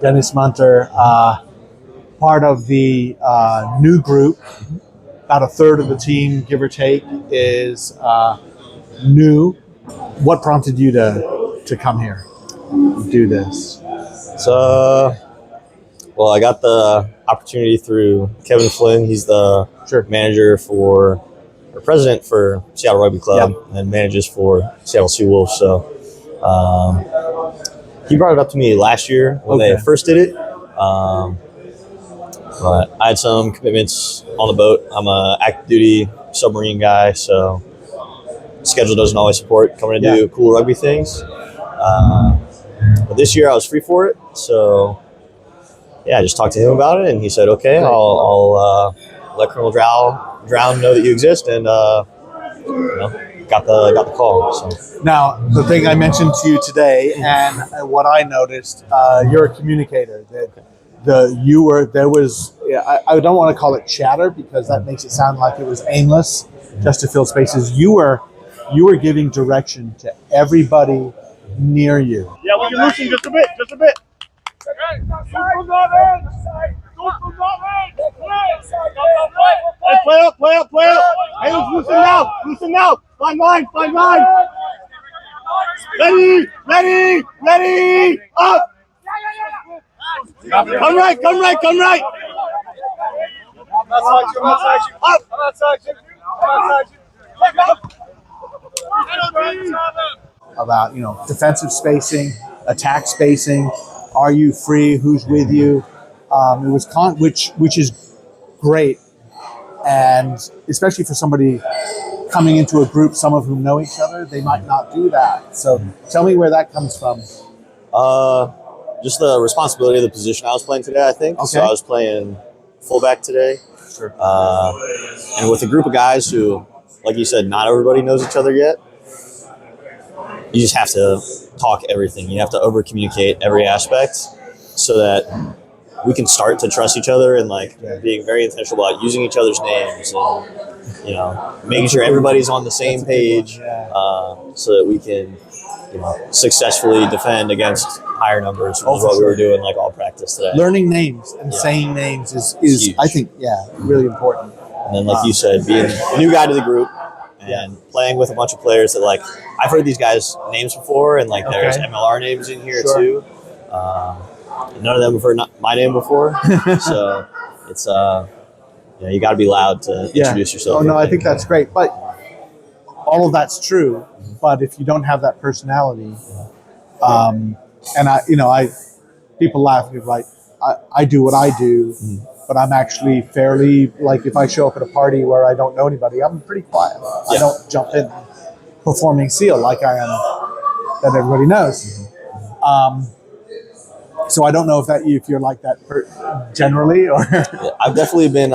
Dennis Munter, part of the new group. About a third of the team, give or take, is new. What prompted you to come here, do this? So, well, I got the opportunity through Kevin Flynn. He's the manager or president for Seattle Rugby Club and manages for Seattle Seawolves. So he brought it up to me last year when they first did it. But I had some commitments on the boat. I'm a active duty submarine guy, so schedule doesn't always support coming to do cool rugby things. But this year I was free for it, so I just talked to him about it, and he said, "Okay, I'll let Colonel Drown know that you exist," and got the call. So now, the thing I mentioned to you today, and what I noticed, you're a communicator. I don't want to call it chatter because that makes it sound like it was aimless, just to fill spaces. You were giving direction to everybody near you. Yeah, we can loosen just a bit. Hey, play up. Hey, let's loosen now. Find line. Ready, up. Come right. About defensive spacing, attack spacing. Are you free? Who's with you? It was which is great, and especially for somebody coming into a group, some of whom know each other, they might not do that. So tell me where that comes from. Just the responsibility of the position I was playing today, I think. Okay. So I was playing fullback today. Sure. And with a group of guys who, like you said, not everybody knows each other yet, you just have to talk everything. You have to over-communicate every aspect so that we can start to trust each other and being very intentional about using each other's names and making sure everybody's on the same page so that we can successfully defend against higher numbers, which is what we were doing all practice today. Learning names and saying names is I think, really important. And then, like you said, being a new guy to the group and playing with a bunch of players that, I've heard these guys' names before, and, there's MLR names in here, too. None of them have heard my name before. So it's, you got to be loud to introduce yourself. Oh, no, I think that's great. But all of that's true. But if you don't have that personality, and people laugh at me, I do what I do, but I'm actually fairly, if I show up at a party where I don't know anybody, I'm pretty quiet. I don't jump in performing SEAL like I am, that everybody knows. So I don't know if you're like that generally, or I've definitely been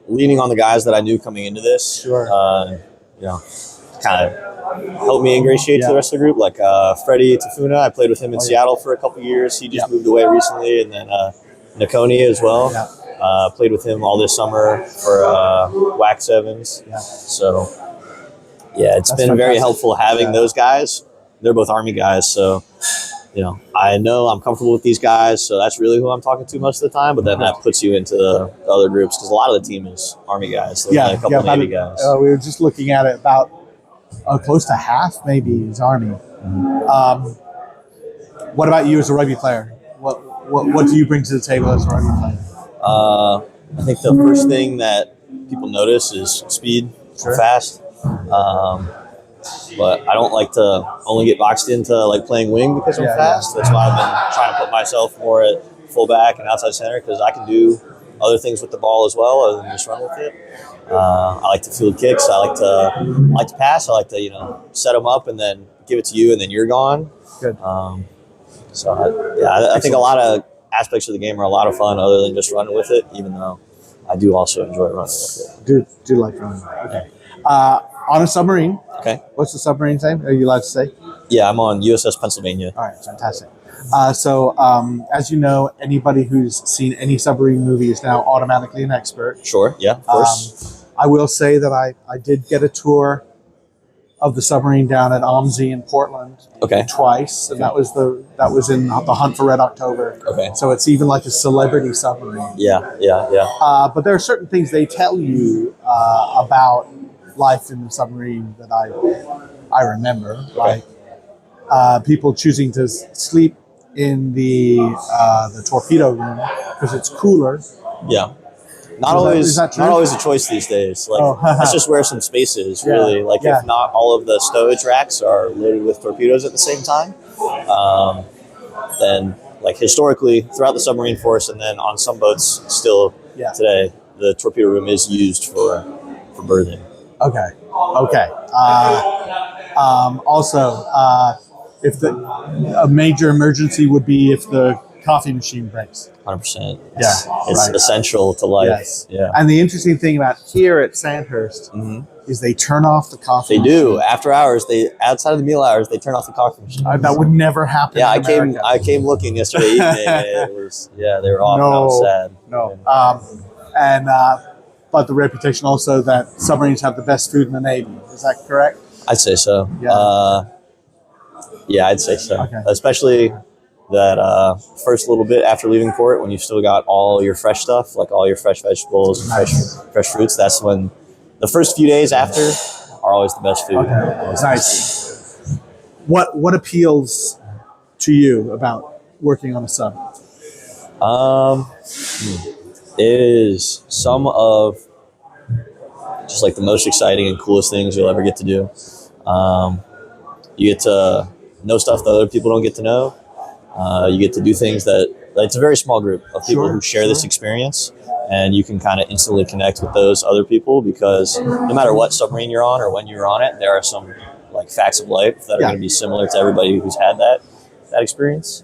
leaning on the guys that I knew coming into this. Sure. Kind of helped me ingratiate to the rest of the group. Like Freddie Tafuna, I played with him in Seattle for a couple years. He just moved away recently, and then Nakoni as well. Played with him all this summer for WAC Sevens. So it's been very helpful having those guys. They're both Army guys, so I know I'm comfortable with these guys, so that's really who I'm talking to most of the time. But then that puts you into the other groups because a lot of the team is Army guys. There's only a couple Navy guys. We were just looking at it, about close to half maybe is Army. What about you as a rugby player? What do you bring to the table as a rugby player? I think the first thing that people notice is speed, fast. But I don't like to only get boxed into playing wing because I'm fast. That's why I've been trying to put myself more at fullback and outside center because I can do other things with the ball as well other than just run with it. I like to field kicks. I like to pass. I like to set them up and then give it to you and then you're gone. Good. I think a lot of aspects of the game are a lot of fun other than just running with it. Even though I do also enjoy running with it. Do like running. Okay. On a submarine. Okay. What's the submarine's name? Are you allowed to say? Yeah, I'm on USS Pennsylvania. All right, fantastic. So, as you know, anybody who's seen any submarine movie is now automatically an expert. Sure, yeah, of course. I will say that I did get a tour of the submarine down at OMSI in Portland. Okay. Twice, and that was in the Hunt for Red October. Okay. So it's even like a celebrity submarine. Yeah. But there are certain things they tell you about life in the submarine that I remember, like people choosing to sleep in the torpedo room because it's cooler. Yeah. Is that true? Not always a choice these days. Like that's just where some space is, really. Like Yeah. if not all of the stowage racks are loaded with torpedoes at the same time, then like historically throughout the submarine force and then on some boats still today, the torpedo room is used for berthing. Okay. Also, if a major emergency would be if the coffee machine breaks. 100%. It's right. essential to life. Yes. Yeah. And the interesting thing about here at Sandhurst is they turn off the coffee They machine. do. After hours, outside of the meal hours, they turn off the coffee machine. That would never happen. Yeah, in America. I came looking yesterday evening. And it was they were off. And I was sad. No. But the reputation also that submarines have the best food in the Navy. Is that correct? I'd say so. Yeah. I'd say so. Okay. Especially that first little bit after leaving port, when you've still got all your fresh stuff, like all your fresh vegetables and fresh fruits. That's when the first few days after are always the best food. Okay. Nice. What appeals to you about working on a sub? Is some of just like the most exciting and coolest things you'll ever get to do. You get to know stuff that other people don't get to know. You get to do things that it's a very small group of people who share this experience, and you can kind of instantly connect with those other people because no matter what submarine you're on or when you're on it, there are some like facts of life that are going to be similar to everybody who's had that experience.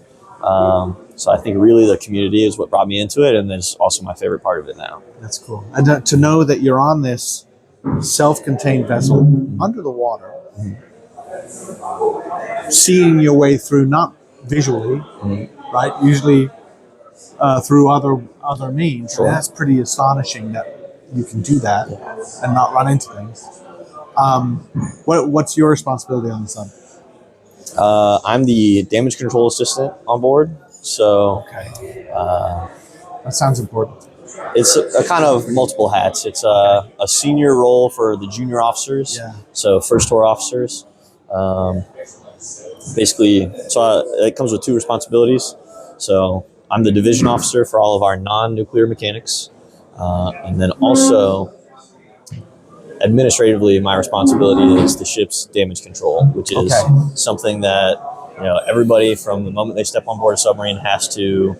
So I think really the community is what brought me into it, and it's also my favorite part of it now. That's cool. And to know that you're on this self-contained vessel under the water, seeing your way through, not visually, right? Usually through other means. Sure. And that's pretty astonishing that you can do that and not run into things. What's your responsibility on the sub? I'm the damage control assistant on board. So that sounds important. it's a kind of multiple hats. It's a senior role for the junior officers, so first tour officers. Basically, it comes with two responsibilities. So I'm the division officer for all of our non-nuclear mechanics, and then also administratively, my responsibility is the ship's damage control, which is something that everybody from the moment they step on board a submarine has to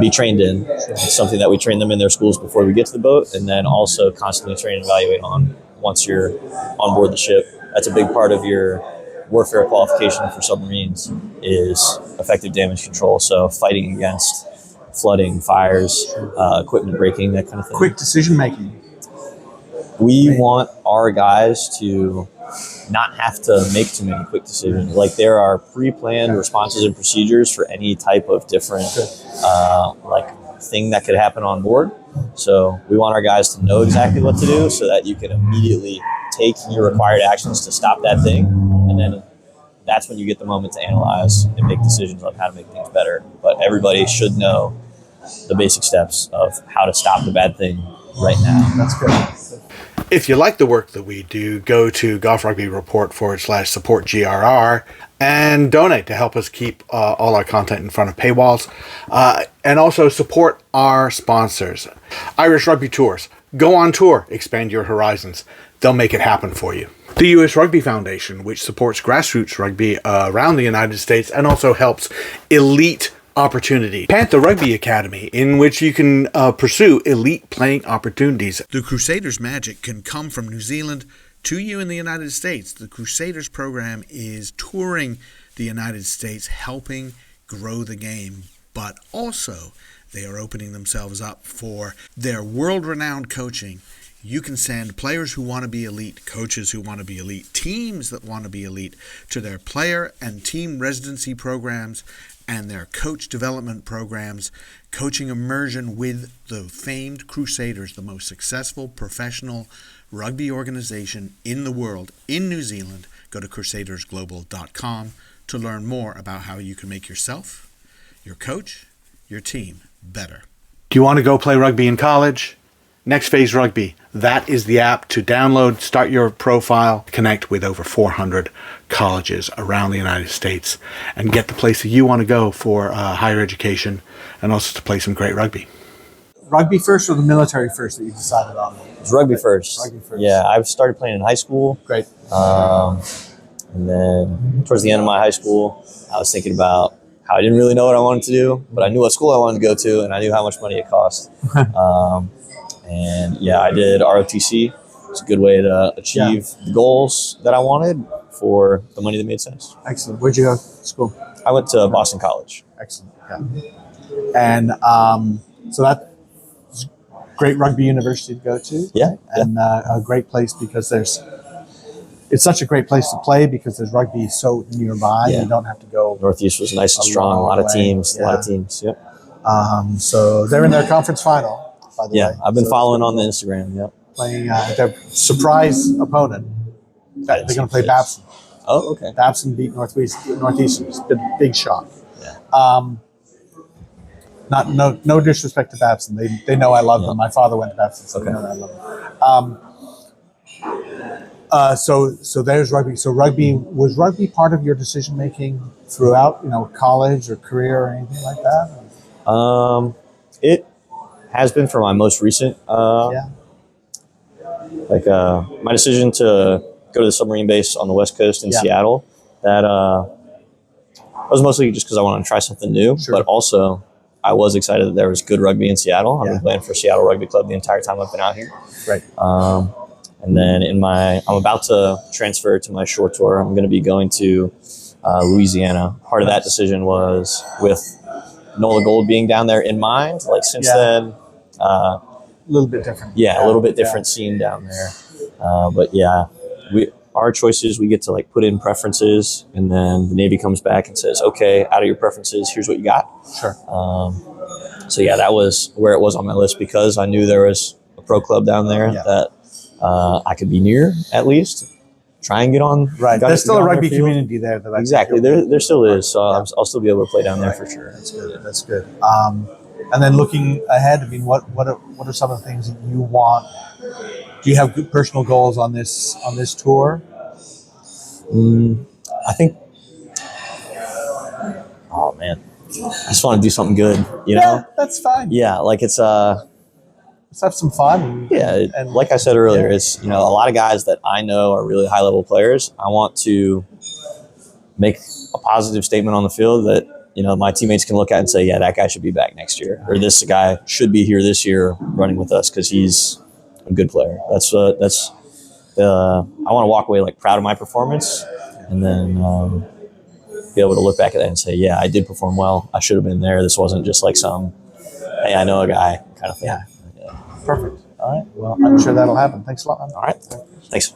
be trained in. It's something that we train them in their schools before we get to the boat, and then also constantly train and evaluate on once you're on board the ship. That's a big part of your warfare qualification for submarines is effective damage control. So fighting against flooding, fires, equipment breaking, that kind of thing. Quick decision making. We want our guys to not have to make too many quick decisions. Like there are pre-planned responses and procedures for any type of different thing that could happen on board. So we want our guys to know exactly what to do so that you can immediately take your required actions to stop that thing. And then that's when you get the moment to analyze and make decisions on how to make things better. But everybody should know the basic steps of how to stop the bad thing right now. That's good. If you like the work that we do, go to Golf Rugby Report /support GRR and donate to help us keep all our content in front of paywalls. And also support our sponsors. Irish Rugby Tours. Go on tour. Expand your horizons. They'll make it happen for you. The U.S. Rugby Foundation, which supports grassroots rugby around the United States and also helps elite opportunity. Panther Rugby Academy, in which you can pursue elite playing opportunities. The Crusaders magic can come from New Zealand to you in the United States. The Crusaders program is touring the United States, helping grow the game, but also they are opening themselves up for their world-renowned coaching You can send players who want to be elite, coaches who want to be elite, teams that want to be elite to their player and team residency programs and their coach development programs, coaching immersion with the famed Crusaders, the most successful professional rugby organization in the world, in New Zealand. Go to crusadersglobal.com to learn more about how you can make yourself, your coach, your team better. Do you want to go play rugby in college? Next Phase Rugby. That is the app to download, start your profile, connect with over 400 colleges around the United States, and get the place that you want to go for higher education and also to play some great rugby. Rugby first or the military first that you decided on? It's rugby first. Rugby first. Yeah, I started playing in high school. Great. And then towards the end of my high school, I was thinking about how I didn't really know what I wanted to do, but I knew what school I wanted to go to, and I knew how much money it cost. And yeah, I did ROTC. It's a good way to achieve the goals that I wanted for the money that made sense. Excellent. Where'd you go to school? I went to Boston College. Excellent. Yeah. And so that's great rugby university to go to. Yeah. And a great place because it's such a great place to play because there's rugby so nearby. Yeah. You don't have to go. Northeast was nice and strong. A lot of teams. Yep. So they're in their conference final, by the way. Yeah, I've been So following on the Instagram. Yep. playing their surprise opponent. They're going to play Babson. Oh, okay. Babson beat Northeastern. It's been a big shock. Yeah. No disrespect to Babson. They know I love them. My father went to Babson, so they know that I love them. So there's rugby. So was rugby part of your decision making throughout, college or career or anything like that? It has been for my most recent, my decision to go to the submarine base on the West Coast in Seattle. That was mostly just because I wanted to try something new, but also I was excited that there was good rugby in Seattle. I've been playing for Seattle Rugby Club the entire time I've been out here. Right. And then I'm about to transfer to my short tour. I'm going to be going to Louisiana. Part of that decision was with NOLA Gold being down there in mind. Like since then, a little bit different. Yeah, a little bit different scene down there. But yeah, our choices, we get to put in preferences, and then the Navy comes back and says, okay, out of your preferences, here's what you got. Sure. So yeah, that was where it was on my list because I knew there was a pro club down there that I could be near at least. Try and get on. Right. There's still a rugby community there. Exactly. There still is. So I'll still be able to play down there for sure. That's good. That's good. And then looking ahead, what are some of the things that you want? Do you have good personal goals on this tour? I think. Oh man, I just want to do something good. Yeah, that's fine. Yeah, it's let's have some fun. And like I said earlier, it's a lot of guys that I know are really high level players. I want to make a positive statement on the field that my teammates can look at and say, yeah, that guy should be back next year, or this guy should be here this year running with us because he's a good player. I want to walk away proud of my performance, and then be able to look back at that and say, yeah, I did perform well. I should have been there. This wasn't just some, hey, I know a guy kind of thing. Yeah. Perfect. All right. Well, I'm sure that'll happen. Thanks a lot, man. All right. Thanks.